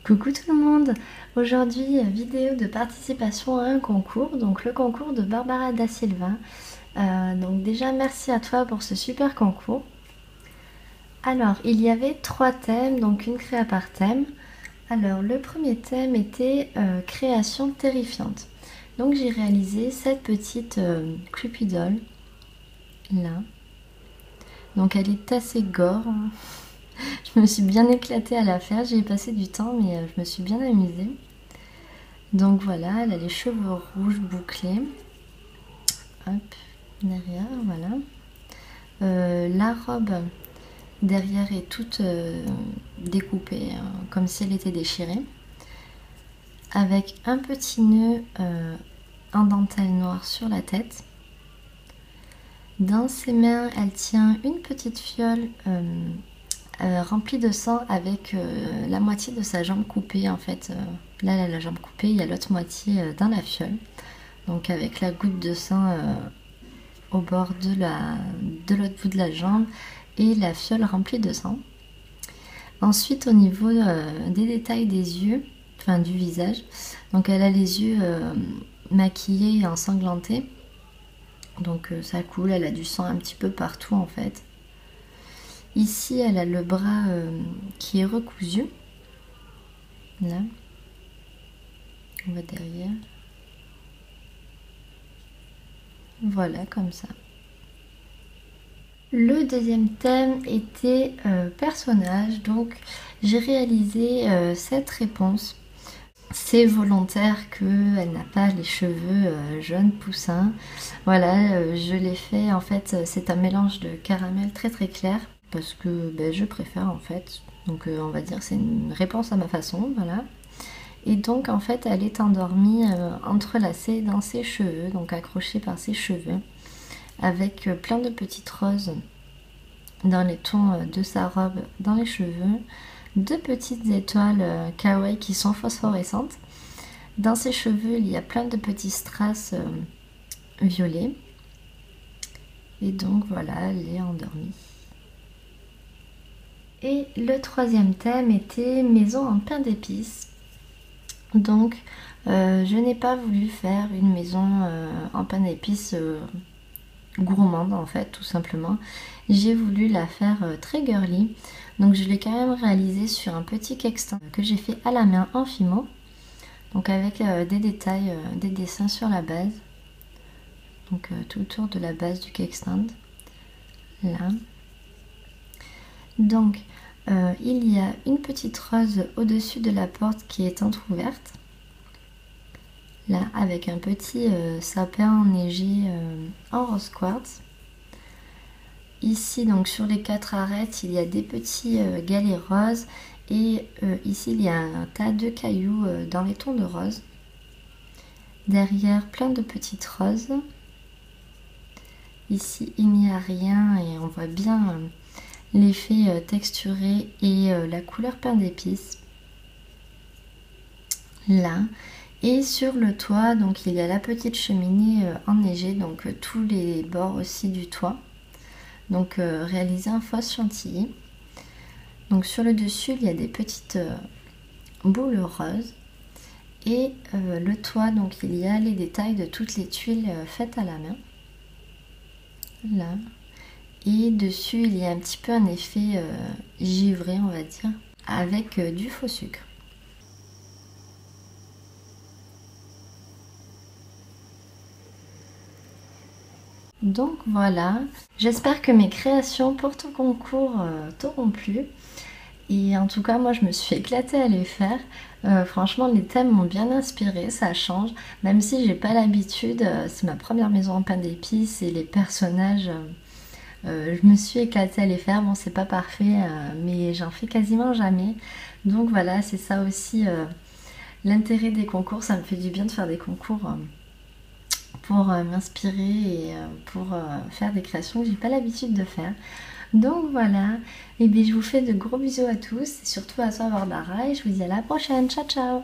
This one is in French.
Coucou tout le monde! Aujourd'hui, vidéo de participation à un concours, donc le concours de Barbara da Silva. Donc déjà merci à toi pour ce super concours. Alors, il y avait 3 thèmes, donc une créa par thème. Alors, le premier thème était création terrifiante. Donc j'ai réalisé cette petite Cupidol, là. Donc elle est assez gore. Je me suis bien éclatée à la faire, j'ai passé du temps, mais je me suis bien amusée. Donc voilà, elle a les cheveux rouges bouclés. Hop, derrière, voilà. La robe derrière est toute découpée, comme si elle était déchirée. Avec un petit nœud en dentelle noire sur la tête. Dans ses mains, elle tient une petite fiole remplie de sang avec la moitié de sa jambe coupée en fait. Là, elle a la jambe coupée, il y a l'autre moitié dans la fiole. Donc avec la goutte de sang au bord de l'autre bout de la jambe et la fiole remplie de sang. Ensuite, au niveau des détails des yeux, enfin du visage, donc elle a les yeux maquillés et ensanglantés. Donc ça coule, elle a du sang un petit peu partout en fait. Ici, elle a le bras qui est recousu. Là, on va derrière. Voilà, comme ça. Le deuxième thème était personnage, donc j'ai réalisé cette réponse. C'est volontaire qu'elle n'a pas les cheveux jaunes poussins. Voilà, je l'ai fait, en fait, c'est un mélange de caramel très très clair, parce que je préfère en fait. Donc on va dire c'est une réponse à ma façon, voilà. Et donc en fait elle est endormie entrelacée dans ses cheveux, donc accrochée par ses cheveux, avec plein de petites roses dans les tons de sa robe, dans les cheveux, 2 petites étoiles kawaii qui sont phosphorescentes. Dans ses cheveux, il y a plein de petits strass violets. Et donc voilà, elle est endormie. Et le troisième thème était maison en pain d'épices. Donc je n'ai pas voulu faire une maison en pain d'épices gourmande en fait, tout simplement. J'ai voulu la faire très girly. Donc je l'ai quand même réalisé sur un petit cake stand que j'ai fait à la main en fimo. Donc avec des détails, des dessins sur la base. Donc tout autour de la base du cake stand. Là. Donc il y a une petite rose au-dessus de la porte qui est entrouverte. Là, avec un petit sapin enneigé en rose quartz. Ici, donc sur les 4 arêtes, il y a des petits galets roses. Et ici, il y a un tas de cailloux dans les tons de rose. Derrière, plein de petites roses. Ici, il n'y a rien et on voit bien l'effet texturé et la couleur pain d'épices. Là. Et sur le toit, donc il y a la petite cheminée enneigée, donc tous les bords aussi du toit. Donc réaliser un fausse chantilly. Donc sur le dessus, il y a des petites boules roses. Et le toit, donc il y a les détails de toutes les tuiles faites à la main. Là. Et dessus, il y a un petit peu un effet givré, on va dire, avec du faux sucre. Donc voilà, j'espère que mes créations pour ton concours t'auront plu. Et en tout cas, moi je me suis éclatée à les faire. Franchement, les thèmes m'ont bien inspiré, ça change. Même si j'ai pas l'habitude, c'est ma première maison en pain d'épices et les personnages, je me suis éclatée à les faire. Bon, c'est pas parfait, mais j'en fais quasiment jamais. Donc voilà, c'est ça aussi l'intérêt des concours. Ça me fait du bien de faire des concours pour m'inspirer et pour faire des créations que j'ai pas l'habitude de faire. Donc voilà, et bien je vous fais de gros bisous à tous, et surtout à toi Barbara, et je vous dis à la prochaine, ciao ciao.